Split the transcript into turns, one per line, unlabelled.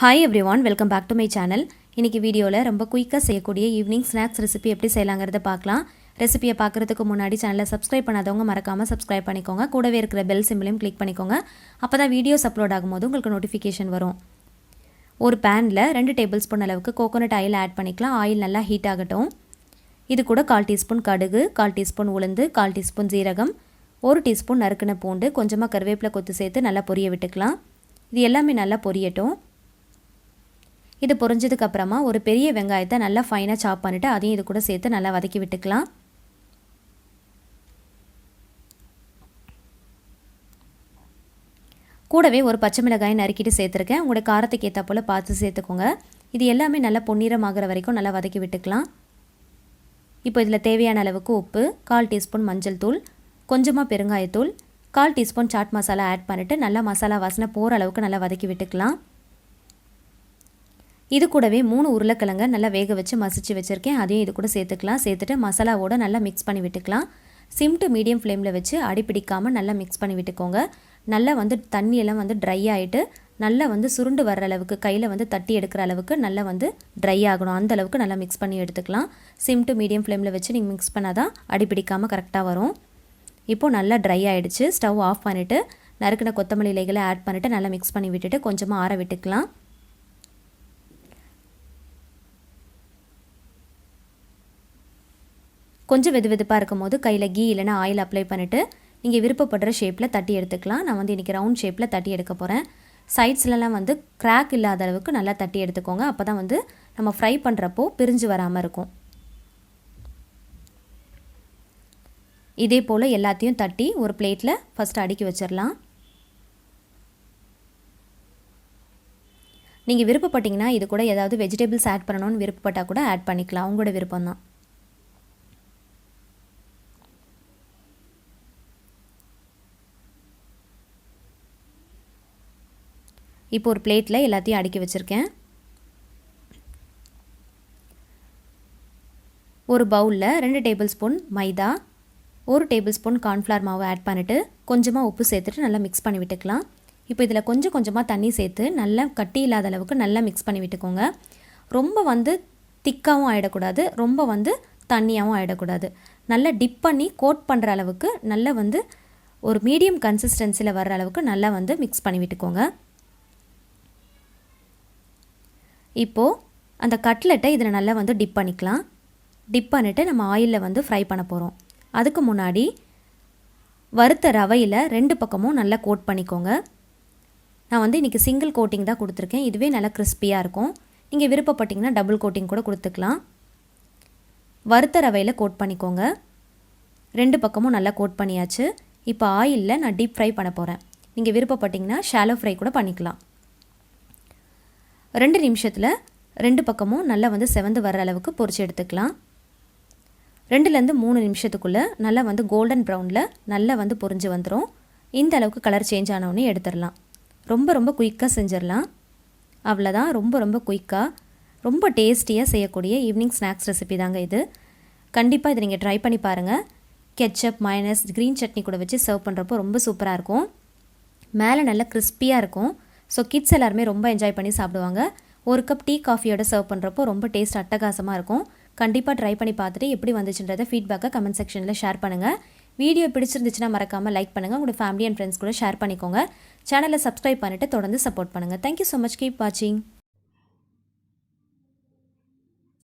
Hi everyone, welcome back to my channel. இன்னைக்கு வீடியோல ரொம்ப குயிக்கா செய்யக்கூடிய ஈவினிங் ஸ்நாக்ஸ் ரெசிபி எப்படி செய்யலாம்ங்கறத பார்க்கலாம். ரெசிபியை பார்க்கிறதுக்கு முன்னாடி சேனலை சப்ஸ்கிரைப் பண்ணாதவங்க மறக்காம சப்ஸ்கிரைப் பண்ணிக்கோங்க. கூடவே இருக்கிற பெல் சிம்பலையும் கிளிக் பண்ணிக்கோங்க. அப்பதான் வீடியோஸ் அப்லோட் ஆகும்போது உங்களுக்கு நோட்டிஃபிகேஷன் வரும். ஒரு panல 2 டேபிள்ஸ்பூன் அளவுக்கு கோகோனட் ஆயில் ஆட் பண்ணிக்கலாம். ஆயில் நல்லா ஹீட் ஆகட்டும். இது கூட 1/4 டீஸ்பூன் கடுகு, 1/4 டீஸ்பூன் உளுந்து, 1/4 டீஸ்பூன் ஜீரகம், 1 டீஸ்பூன் நறுக்கின பூண்டு, கொஞ்சமா கறிவேப்பிலை கொத்து சேர்த்து நல்லா பொரிய விட்டுக்கலாம். இது எல்லாமே நல்லா பொரியட்டும். இது பொரிஞ்சதுக்கு அப்புறமா ஒரு பெரிய வெங்காயத்தை நல்லா ஃபைனா சாப் பண்ணிட்டு அதையும் இது கூட சேர்த்து நல்லா வதக்கி விட்டுக்கலாம். கூடவே ஒரு பச்சை மிளகாய் நறுக்கிட்டு சேர்த்துருக்கேன். உங்களோட காரத்துக்கு ஏற்ற போல பார்த்து சேர்த்துக்கோங்க. இது எல்லாமே நல்லா பொன்னிறமாகிற வரைக்கும் நல்லா வதக்கி விட்டுக்கலாம். இப்போ இதில் தேவையான அளவுக்கு உப்பு, 1/4 டீஸ்பூன் மஞ்சள் தூள், கொஞ்சமாக பெருங்காயத்தூள், 1/4 டீஸ்பூன் சாட் மசாலா ஆட் பண்ணிவிட்டு நல்லா மசாலா வாசனை போகிற அளவுக்கு நல்லா வதக்கி விட்டுக்கலாம். இது கூடவே 3 உருளைக்கிழங்க நல்லா வேக வச்சு மசிச்சு வச்சுருக்கேன். அதையும் இது கூட சேர்த்துக்கலாம். சேர்த்துட்டு மசாலாவோட நல்லா மிக்ஸ் பண்ணி விட்டுக்கலாம். சிம் டு மீடியம் ஃப்ளேமில் வச்சு அடிப்பிடிக்காமல் நல்லா மிக்ஸ் பண்ணி விட்டுக்கோங்க. நல்லா தண்ணியெல்லாம் ட்ரை ஆகிட்டு நல்லா சுருண்டு வர்ற அளவுக்கு கையில் தட்டி எடுக்கிற அளவுக்கு நல்லா ட்ரை ஆகணும். அந்த அளவுக்கு நல்லா மிக்ஸ் பண்ணி எடுத்துக்கலாம். சிம் டு மீடியம் ஃப்ளேமில் வச்சு நீங்கள் மிக்ஸ் பண்ணால் தான் அடிப்பிடிக்காமல் கரெக்டாக வரும். இப்போது நல்லா ட்ரை ஆகிடுச்சு. ஸ்டவ் ஆஃப் பண்ணிவிட்டு நறுக்கின கொத்தமல்லி இலைகளை ஆட் பண்ணிவிட்டு நல்லா மிக்ஸ் பண்ணி விட்டுட்டு கொஞ்சமாக ஆற விட்டுக்கலாம். கொஞ்சம் வெதுவெதுப்பாக இருக்கும் போது கையில் கீ இல்லைனா ஆயில் அப்ளை பண்ணிவிட்டு நீங்கள் விருப்பப்படுற ஷேப்பில் தட்டி எடுத்துக்கலாம். நான் இன்றைக்கி ரவுண்ட் ஷேப்பில் தட்டி எடுக்க போகிறேன். சைட்ஸ்லலாம் கிராக் இல்லாத அளவுக்கு நல்லா தட்டி எடுத்துக்கோங்க. அப்போ தான் நம்ம ஃப்ரை பண்ணுறப்போ பிரிஞ்சு வராமல் இருக்கும். இதே போல் எல்லாத்தையும் தட்டி ஒரு பிளேட்டில் ஃபஸ்ட்டு அடுக்கி வச்சிடலாம். நீங்கள் விருப்பப்பட்டீங்கன்னா இது கூட ஏதாவது வெஜிடபிள்ஸ் ஆட் பண்ணணும்னு விருப்பப்பட்டால் கூட ஆட் பண்ணிக்கலாம். உங்களோட விருப்பம் தான். இப்போ ஒரு பிளேட்டில் எல்லாத்தையும் அடுக்கி வச்சுருக்கேன். ஒரு பவுலில் 2 டேபிள் ஸ்பூன் மைதா, 1 டேபிள் ஸ்பூன் கார்ன்ஃப்ளவர் மாவு ஆட் பண்ணிவிட்டு கொஞ்சமாக உப்பு சேர்த்துட்டு நல்லா மிக்ஸ் பண்ணி விட்டுக்கலாம். இப்போ இதில் கொஞ்சமாக தண்ணி சேர்த்து நல்லா கட்டி இல்லாத அளவுக்கு நல்லா மிக்ஸ் பண்ணி விட்டுக்கோங்க. ரொம்ப திக்காகவும் ஆகிடக்கூடாது, ரொம்ப தண்ணியாகவும் ஆகிடக்கூடாது. நல்லா டிப் பண்ணி கோட் பண்ணுற அளவுக்கு நல்லா ஒரு மீடியம் கன்சிஸ்டன்சியில் வர்ற அளவுக்கு நல்லா மிக்ஸ் பண்ணி விட்டுக்கோங்க. இப்போது அந்த கட்லெட்டை இதில் நல்லா டிப் பண்ணிக்கலாம். டிப் பண்ணிவிட்டு நம்ம ஆயிலில் ஃப்ரை பண்ண போகிறோம். அதுக்கு முன்னாடி வறுத்த ரவையில் 2 பக்கமும் நல்லா கோட் பண்ணிக்கோங்க. நான் இன்றைக்கி சிங்கிள் கோட்டிங் தான் கொடுத்துருக்கேன். இதுவே நல்லா கிறிஸ்பியாக இருக்கும். நீங்கள் விருப்பப்பட்டிங்கன்னா டபுள் கோட்டிங் கூட கொடுத்துக்கலாம். வறுத்த ரவையில் கோட் பண்ணிக்கோங்க. 2 பக்கமும் நல்லா கோட் பண்ணியாச்சு. இப்போ ஆயிலில் நான் டீப் ஃப்ரை பண்ண போகிறேன். நீங்கள் விருப்பப்பட்டிங்கன்னா ஷாலோ ஃப்ரை கூட பண்ணிக்கலாம். 2 நிமிஷத்தில் 2 பக்கமும் நல்லா செவந்து வர்ற அளவுக்கு பொரிச்சு எடுத்துக்கலாம். 2லேருந்து 3 நிமிஷத்துக்குள்ளே நல்லா கோல்டன் ப்ரௌனில் நல்லா பொரிஞ்சு வந்துடும். இந்த அளவுக்கு கலர் சேஞ்ச் ஆனவுடனே எடுத்துடலாம். ரொம்ப குயிக்காக செஞ்சிடலாம். அவ்வளோதான். ரொம்ப குயிக்காக ரொம்ப டேஸ்டியாக செய்யக்கூடிய ஈவினிங் ஸ்நாக்ஸ் ரெசிபி தாங்க இது. கண்டிப்பாக இதை நீங்கள் ட்ரை பண்ணி பாருங்கள். கெச்சப், மயனஸ், க்ரீன் சட்னி கூட வச்சு சர்வ் பண்ணுறப்போ ரொம்ப சூப்பராக இருக்கும். மேலே நல்லா கிறிஸ்பியாக இருக்கும். ஸோ கிட்ஸ் எல்லாருமே ரொம்ப என்ஜாய் பண்ணி சாப்பிடுவாங்க. ஒரு கப் டீ காஃபியோட சர்வ் பண்ணுறப்போ ரொம்ப டேஸ்ட் அட்டகாசமாக இருக்கும். கண்டிப்பாக ட்ரை பண்ணி பார்த்துட்டு எப்படி வந்துச்சுன்றதை ஃபீட்பேக்கை கமெண்ட் செக்ஷனில் ஷேர் பண்ணுங்கள். வீடியோ பிடிச்சிருந்துச்சுன்னா மறக்காமல் லைக் பண்ணுங்கள். உங்களோட ஃபேமிலி அண்ட் ஃப்ரெண்ட்ஸ் கூட ஷேர் பண்ணிக்கோங்க. சேனலை சப்ஸ்கிரைப் பண்ணிவிட்டு தொடர்ந்து சப்போர்ட் பண்ணுங்கள். Thank you so much. கீப் வாட்சிங்.